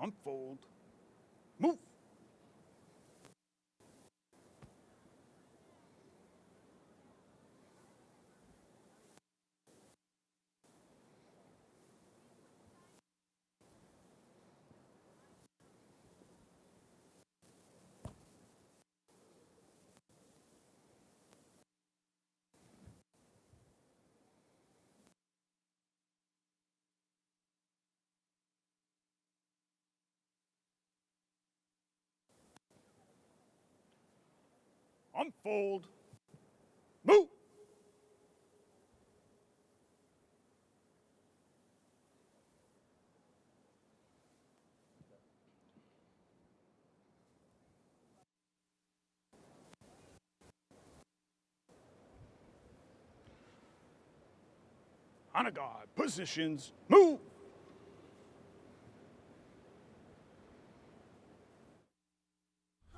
Unfold. Move. Unfold. Move. Honor guard. Positions. Move.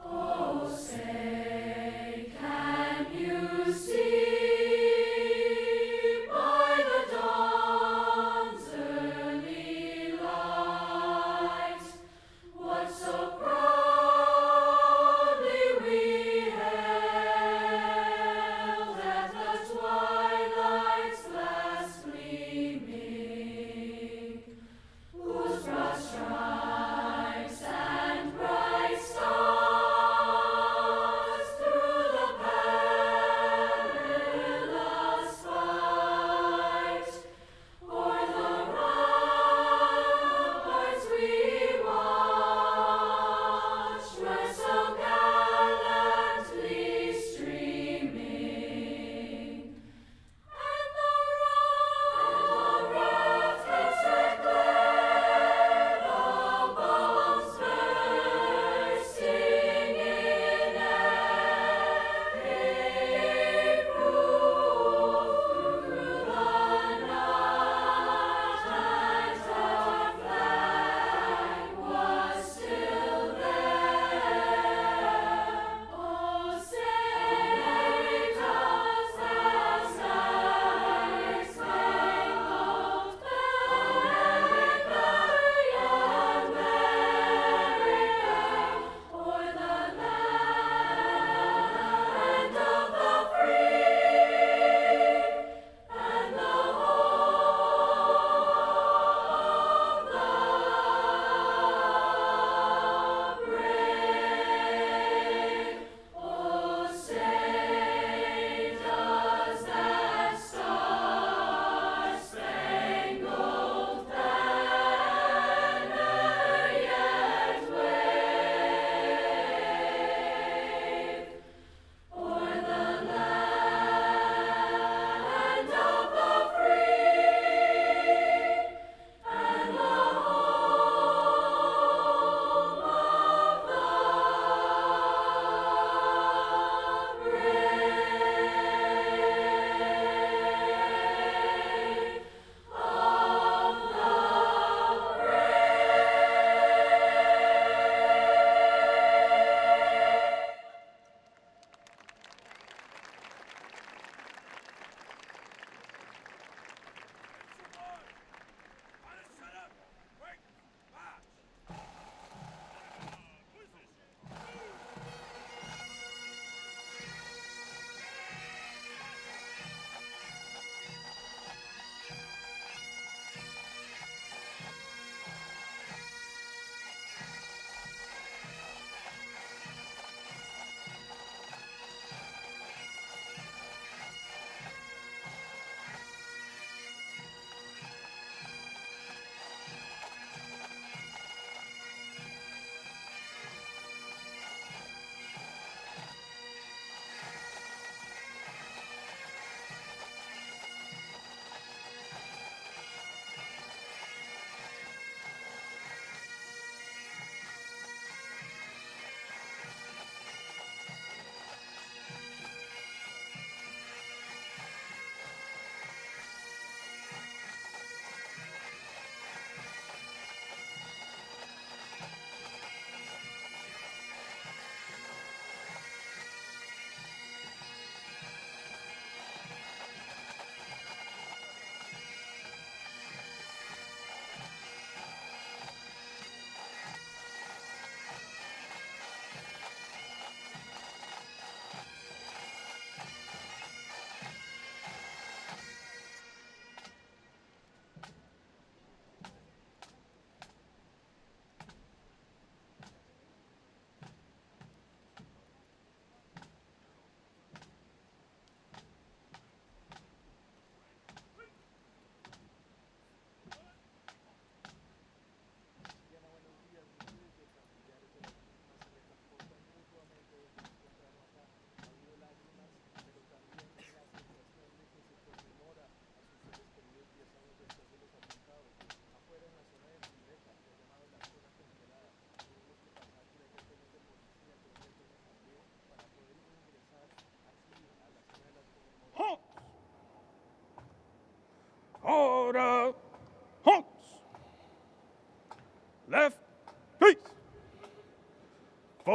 Oh, say, can you see by the dawn's early light what so proudly we hailed at the twilight's last gleaming?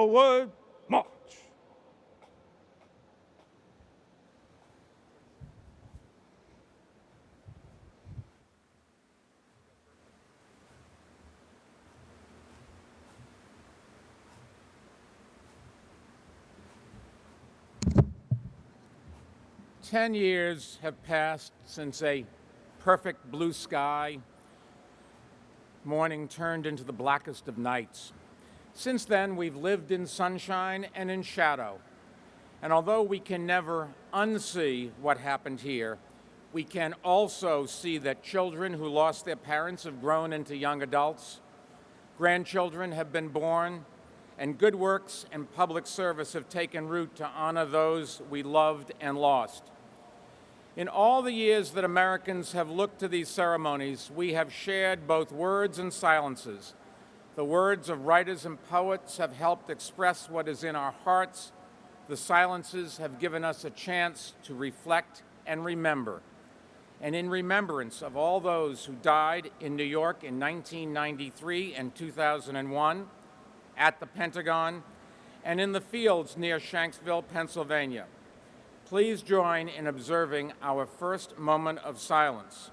Forward, march. Ten years have passed since a perfect blue sky morning turned into the blackest of nights. Since then, we've lived in sunshine and in shadow. And although we can never unsee what happened here, we can also see that children who lost their parents have grown into young adults, grandchildren have been born, and good works and public service have taken root to honor those we loved and lost. In all the years that Americans have looked to these ceremonies, we have shared both words and silences. The words of writers and poets have helped express what is in our hearts. The silences have given us a chance to reflect and remember. And in remembrance of all those who died in New York in 1993 and 2001, at the Pentagon, and in the fields near Shanksville, Pennsylvania, please join in observing our first moment of silence.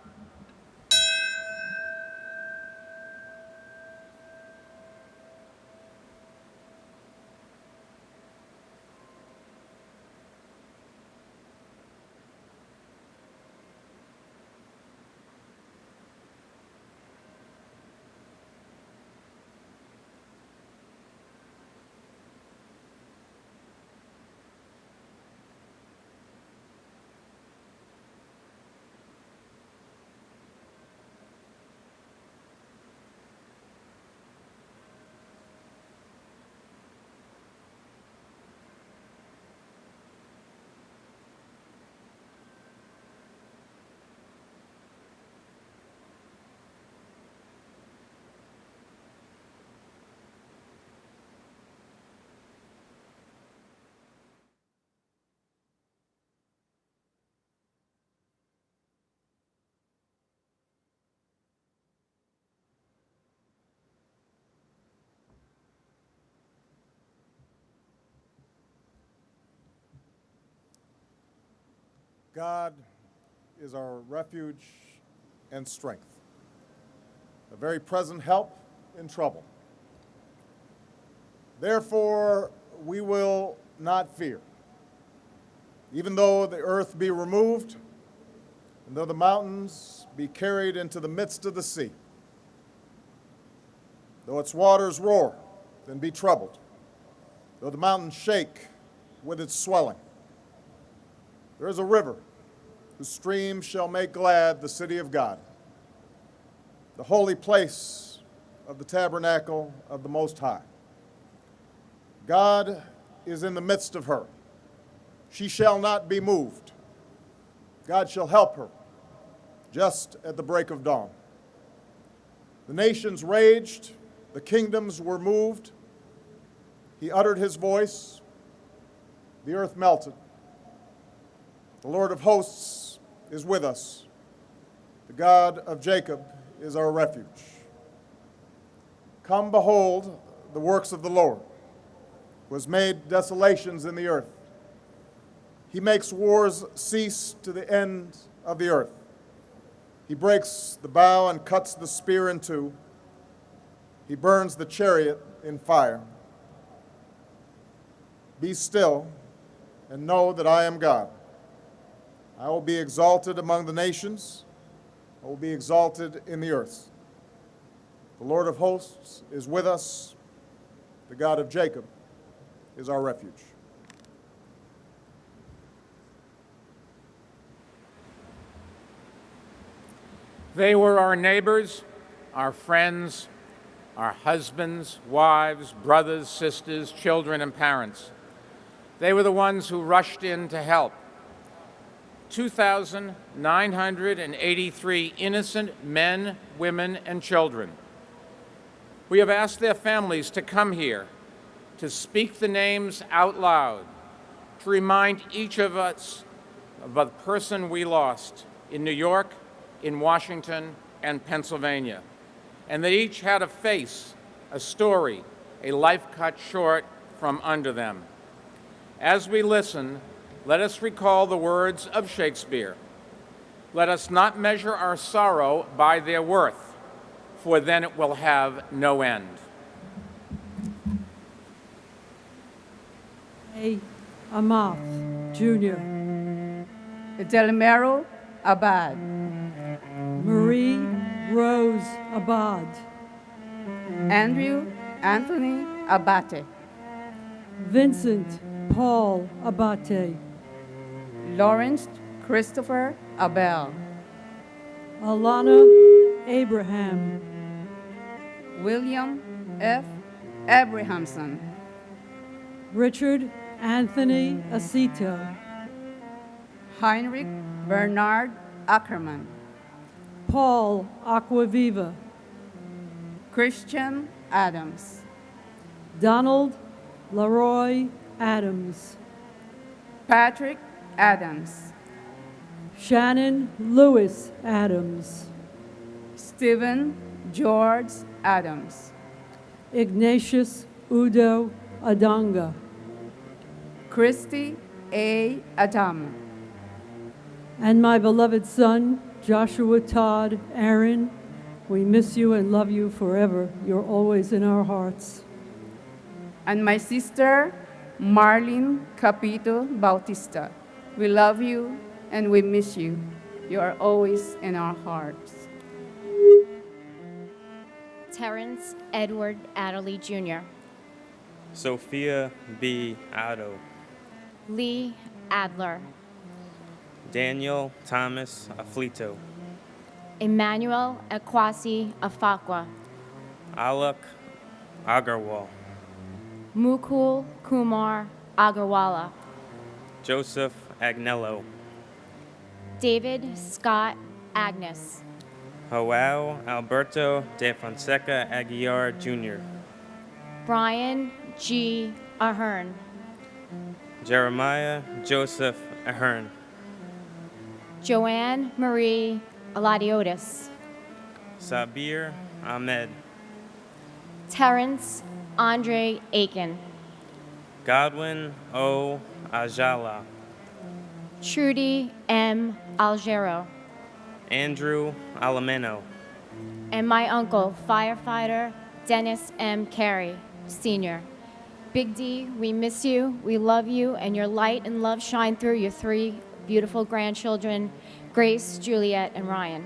God is our refuge and strength, a very present help in trouble. Therefore, we will not fear, even though the earth be removed, and though the mountains be carried into the midst of the sea, though its waters roar and be troubled, though the mountains shake with its swelling. There is a river whose streams shall make glad the city of God, the holy place of the tabernacle of the Most High. God is in the midst of her. She shall not be moved. God shall help her just at the break of dawn. The nations raged, the kingdoms were moved. He uttered his voice, the earth melted. The Lord of hosts is with us. The God of Jacob is our refuge. Come behold the works of the Lord, who has made desolations in the earth. He makes wars cease to the end of the earth. He breaks the bow and cuts the spear in two. He burns the chariot in fire. Be still and know that I am God. I will be exalted among the nations. I will be exalted in the earth. The Lord of hosts is with us. The God of Jacob is our refuge. They were our neighbors, our friends, our husbands, wives, brothers, sisters, children, and parents. They were the ones who rushed in to help. 2,983 innocent men, women, and children. We have asked their families to come here, to speak the names out loud, to remind each of us of the person we lost in New York, in Washington, and Pennsylvania, and they each had a face, a story, a life cut short from under them. As we listen, let us recall the words of Shakespeare. Let us not measure our sorrow by their worth, for then it will have no end. A. Amath, Jr. Delmero Abad, Marie Rose Abad. Andrew Anthony Abate, Vincent Paul Abate. Lawrence Christopher Abel, Alana Abraham. William F. Abrahamson, Richard Anthony Acito. Heinrich Bernard Ackerman, Paul Aquaviva. Christian Adams, Donald Leroy Adams. Patrick Adams, Shannon Lewis Adams. Stephen George Adams, Ignatius Udo Adanga. Christy A. Adam, And my beloved son, Joshua Todd Aaron, we miss you and love you forever. You're always in our hearts. and my sister, Marlene Capito Bautista. We love you and we miss you. You are always in our hearts. Terrence Edward Adderley Jr., Sophia B. Otto, Lee Adler, Daniel Thomas Aflito, Emmanuel Akwasi Afakwa, Alok Agarwal, Mukul Kumar Agarwala, Joseph Agnello, David Scott Agnes, Joao Alberto de Fonseca Aguiar Jr., Brian G. Ahern, Jeremiah Joseph Ahern, Joanne Marie Aladiotis, Sabir Ahmed, Terrence Andre Aiken, Godwin O. Ajala, Trudy M. Algero, Andrew Alameno, and my uncle, firefighter Dennis M. Carey, Sr. Big D, we miss you, we love you, and your light and love shine through your three beautiful grandchildren, Grace, Juliet, and Ryan.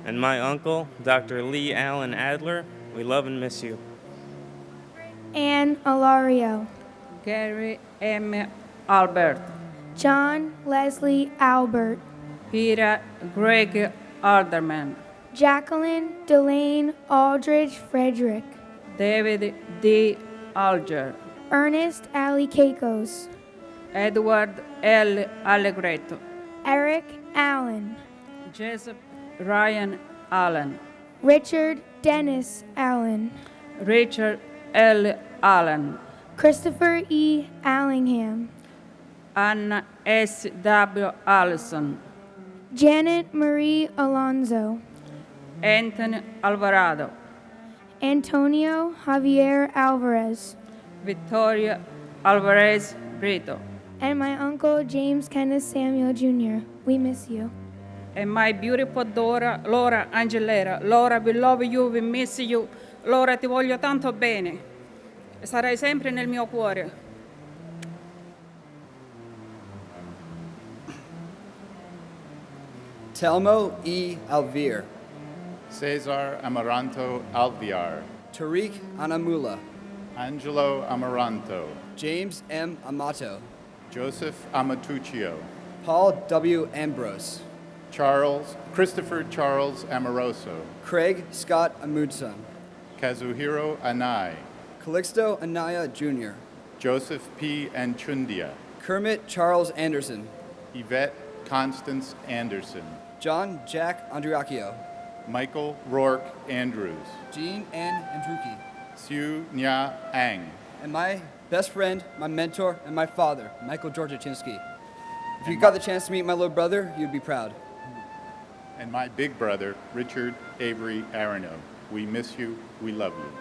and my uncle, Dr. Lee Allen Adler. We love and miss you. Anne Alario, Gary M. Albert, John Leslie Albert, Peter Greg Alderman, Jacqueline Delane Aldridge Frederick, David D. Alger, Ernest Ali Caicos, Edward L. Allegretto, Eric Allen, Jessup Ryan Allen, Richard Dennis Allen, Richard L. Allen, Christopher E. Allingham, Anna S. W. Allison, Janet Marie Alonzo, Anthony Alvarado, Antonio Javier Alvarez, Victoria Alvarez Brito, and my uncle James Kenneth Samuel Jr. We miss you. and my beautiful daughter Laura Angelera. Laura, we love you, we miss you. Laura, ti voglio tanto bene. Sarai sempre nel mio cuore. Telmo E. Alvear, Cesar Amaranto Alviar. Tariq Anamula, Angelo Amaranto. James M. Amato, Joseph Amatuccio. Paul W. Ambrose, Christopher Charles Amoroso. Craig Scott Amundson, Kazuhiro Anai. Calixto Anaya Jr., Joseph P. Anchundia. Kermit Charles Anderson, Yvette Constance Anderson. John Jack Andriacchio, Michael Rourke Andrews. Jean Ann Andruki, Siu Nya Ang. and my best friend, my mentor, and my father, Michael Georgiachinsky. If you got the chance to meet my little brother, you'd be proud. And my big brother, Richard Avery Arano. We miss you. We love you.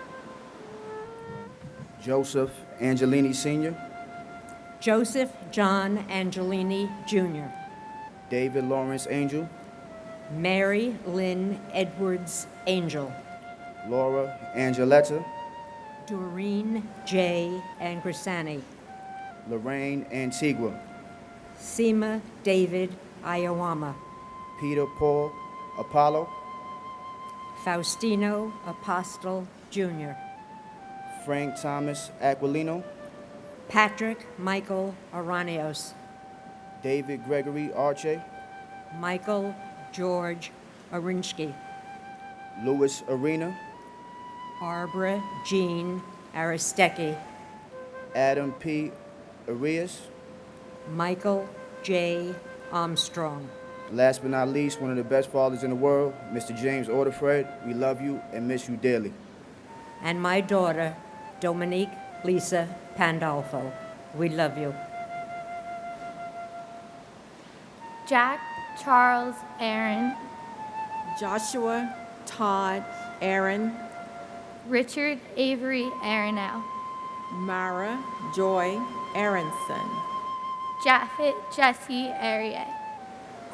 Joseph Angelini Sr., Joseph John Angelini Jr., David Lawrence Angel, Mary Lynn Edwards Angel, Laura Angeletta, Doreen J. Angrisani, Lorraine Antigua, Seema David Iowama, Peter Paul Apollo, Faustino Apostle Jr., Frank Thomas Aquilino, Patrick Michael Aranios, David Gregory Arche, Michael George Arinsky, Louis Arena, Barbara Jean Aristecki, Adam P. Arias. Michael J. Armstrong. Last but not least, one of the best fathers in the world, Mr. James Orderfred. We love you and miss you dearly. And my daughter, Dominique Lisa Pandolfo. We love you. Jack Charles Aaron, Joshua Todd Aaron, Richard Avery Aronell, Mara Joy Aronson, Japhet Jesse Ariet,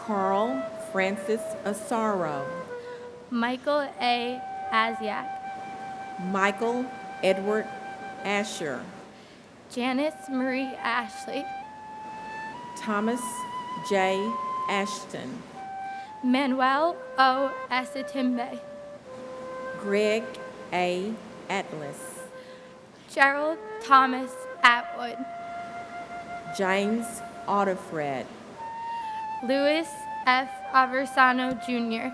Carl Francis Asaro, Michael A. Asiak, Michael Edward Asher, Janice Marie Ashley, Thomas J. Ashton, Manuel O. Esatimbe, Greg A. Atlas, Gerald Thomas Atwood, James Otterfred, Louis F. Aversano Jr.,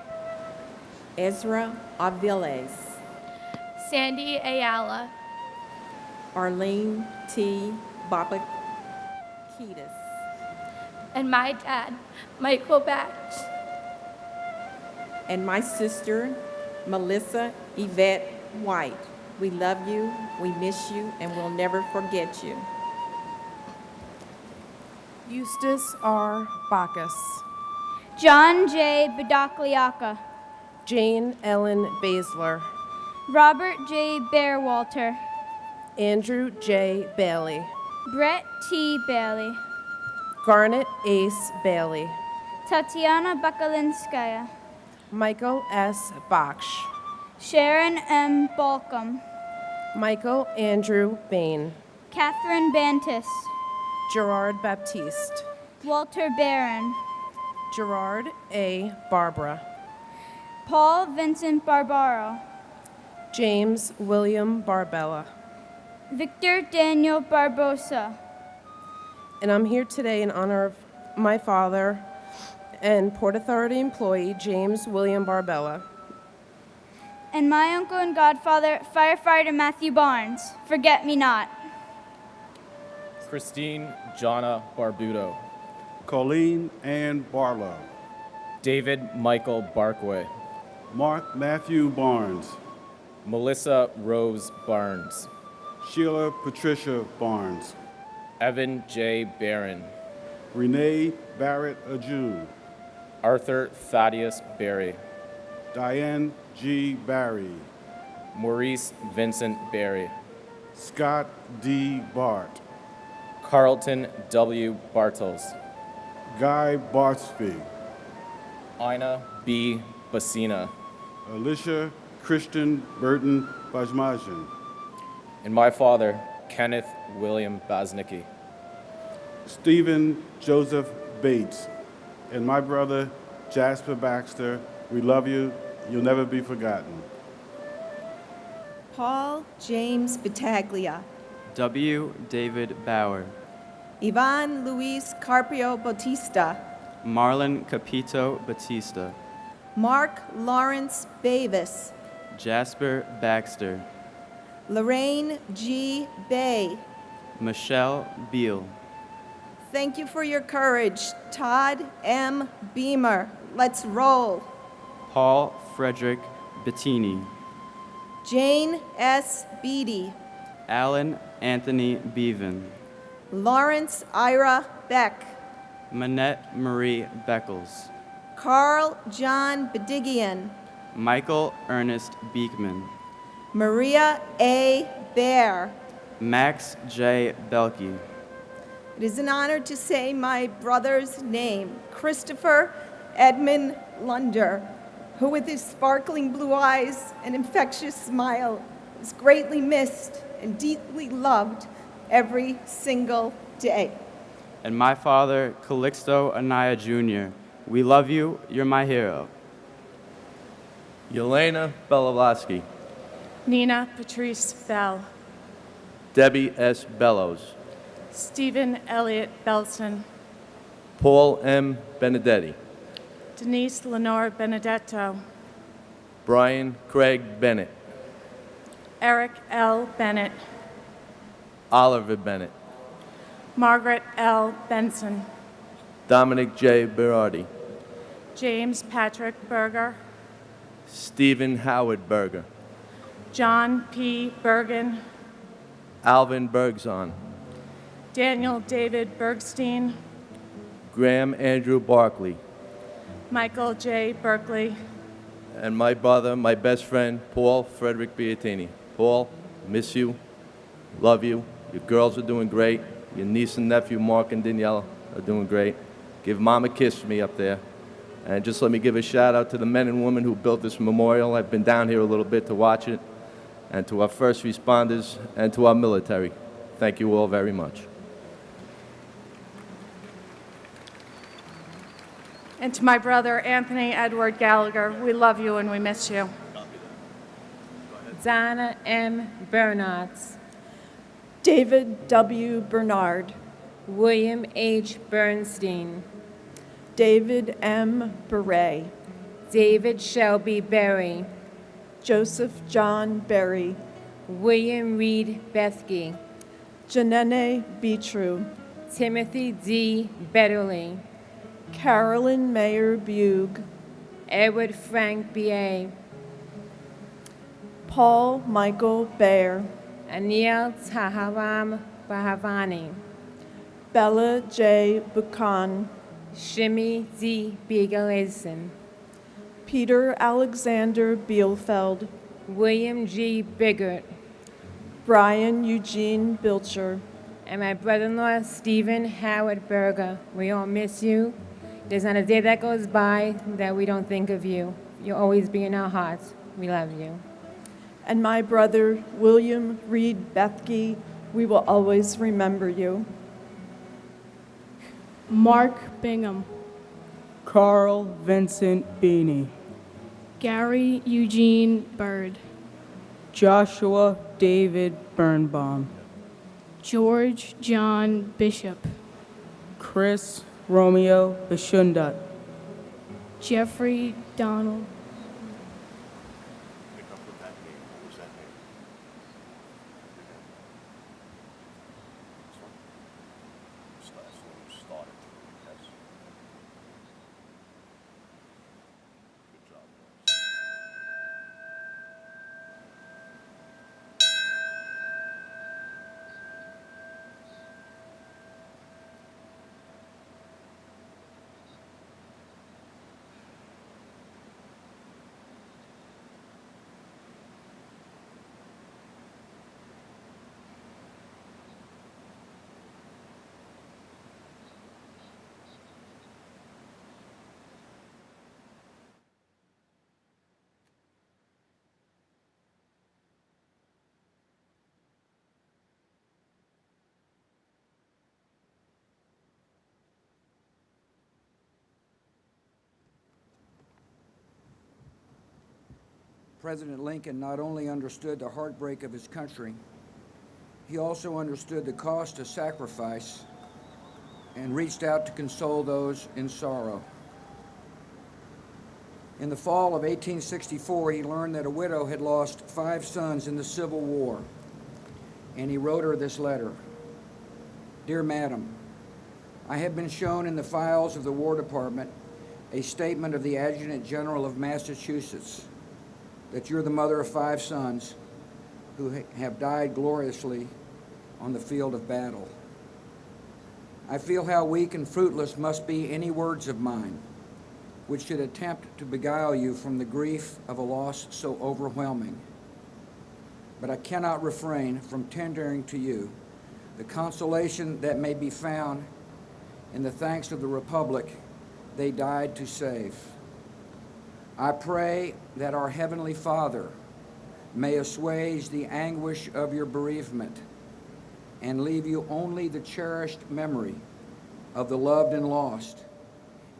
Ezra Aviles, Sandy Ayala, Arlene T. Babakitas, and my dad, Michael Batch, and my sister, Melissa Yvette White. We love you, we miss you, and we'll never forget you. Eustace R. Bacchus, John J. Badakliaka, Jane Ellen Basler, Robert J. Bearwalter, Andrew J. Bailey, Brett T. Bailey, Garnet Ace Bailey, Tatiana Bakalinskaya, Michael S. Baksh, Sharon M. Balcom, Michael Andrew Bain, Catherine Bantis, Gerard Baptiste, Walter Barron, Gerard A. Barbara, Paul Vincent Barbaro, James William Barbella, Victor Daniel Barbosa. And I'm here today in honor of my father and Port Authority employee James William Barbella. And my uncle and godfather, firefighter Matthew Barnes. Forget me not. Christine Jonna Barbudo, Colleen Ann Barlow, David Michael Barkway, Mark Matthew Barnes, Melissa Rose Barnes, Sheila Patricia Barnes, Evan J. Barron, Renee Barrett Ajun, Arthur Thaddeus Berry, Diane G. Barry, Maurice Vincent Berry, Scott D. Bart, Carlton W. Bartels, Guy Bartsby, Ina B. Basina, Alicia Christian Burton Bajmajan, and my father, Kenneth William Baznicki, Stephen Joseph Bates, and my brother, Jasper Baxter. We love you. You'll never be forgotten. Paul James Battaglia, W. David Bauer, Ivan Luis Carpio Bautista, Marlon Capito Batista, Mark Lawrence Bavis, Jasper Baxter, Lorraine G. Bay. Michelle Beal. Thank you for your courage, Todd M. Beamer. Let's roll. Paul Frederick Bettini, Jane S. Beatty, Alan Anthony Bevan, Lawrence Ira Beck, Manette Marie Beckles, Carl John Bedigian, Michael Ernest Beekman, Maria A. Bear, Max J. Belke. It is an honor to say my brother's name, Christopher Edmund Lunder, who with his sparkling blue eyes and infectious smile is greatly missed and deeply loved every single day. And my father, Calixto Anaya Jr. We love you. You're my hero. Yelena Belovsky. Nina Patrice Bell. Debbie S. Bellows. Stephen Elliott Belson. Paul M. Benedetti. Denise Lenore Benedetto. Brian Craig Bennett. Eric L. Bennett. Oliver Bennett. Margaret L. Benson. Dominic J. Berardi. James Patrick Berger. Stephen Howard Berger. John P. Bergen. Alvin Bergson. Daniel David Bergstein. Graham Andrew Barkley. Michael J. Berkeley. And my brother, my best friend, Paul Frederick Beattini. Paul, miss you, love you. Your girls are doing great. Your niece and nephew, Mark and Danielle, are doing great. Give Mom a kiss for me up there. And just let me give a shout out to the men and women who built this memorial. I've been down here a little bit to watch it. And to our first responders and to our military. Thank you all very much. And to my brother, Anthony Edward Gallagher, we love you and we miss you. Donna M. Bernards. David W. Bernard. William H. Bernstein. David M. Beret. David Shelby Berry. Joseph John Berry. William Reed Bethke. Janene Beatru. Timothy D. Betterly. Carolyn Mayer Bug. Edward Frank B.A. Paul Michael Baer. Anil Taharam Bahavani. Bella J. Buchan. Shimi D. Biegeleisen. Peter Alexander Bielfeld. William G. Biggert. Brian Eugene Bilcher. And my brother-in-law, Stephen Howard Berger. We all miss you. There's not a day that goes by that we don't think of you. You'll always be in our hearts. We love you. And my brother, William Reed Bethke, we will always remember you. Mark Bingham. Carl Vincent Beanie. Gary Eugene Bird. Joshua David Birnbaum. George John Bishop. Chris Romeo Bishundat. Jeffrey Donald. President Lincoln not only understood the heartbreak of his country, he also understood the cost of sacrifice and reached out to console those in sorrow. In the fall of 1864, he learned that a widow had lost 5 sons in the Civil War, and he wrote her this letter. Dear Madam, I have been shown in the files of the War Department a statement of the Adjutant General of Massachusetts that you're the mother of 5 sons who have died gloriously on the field of battle. I feel how weak and fruitless must be any words of mine which should attempt to beguile you from the grief of a loss so overwhelming. but I cannot refrain from tendering to you the consolation that may be found in the thanks of the Republic they died to save. I pray that our Heavenly Father may assuage the anguish of your bereavement and leave you only the cherished memory of the loved and lost,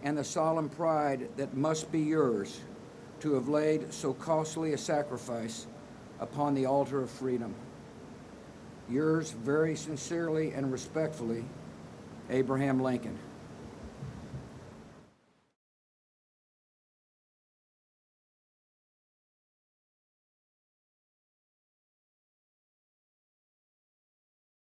and the solemn pride that must be yours to have laid so costly a sacrifice upon the altar of freedom. Yours very sincerely and respectfully, Abraham Lincoln.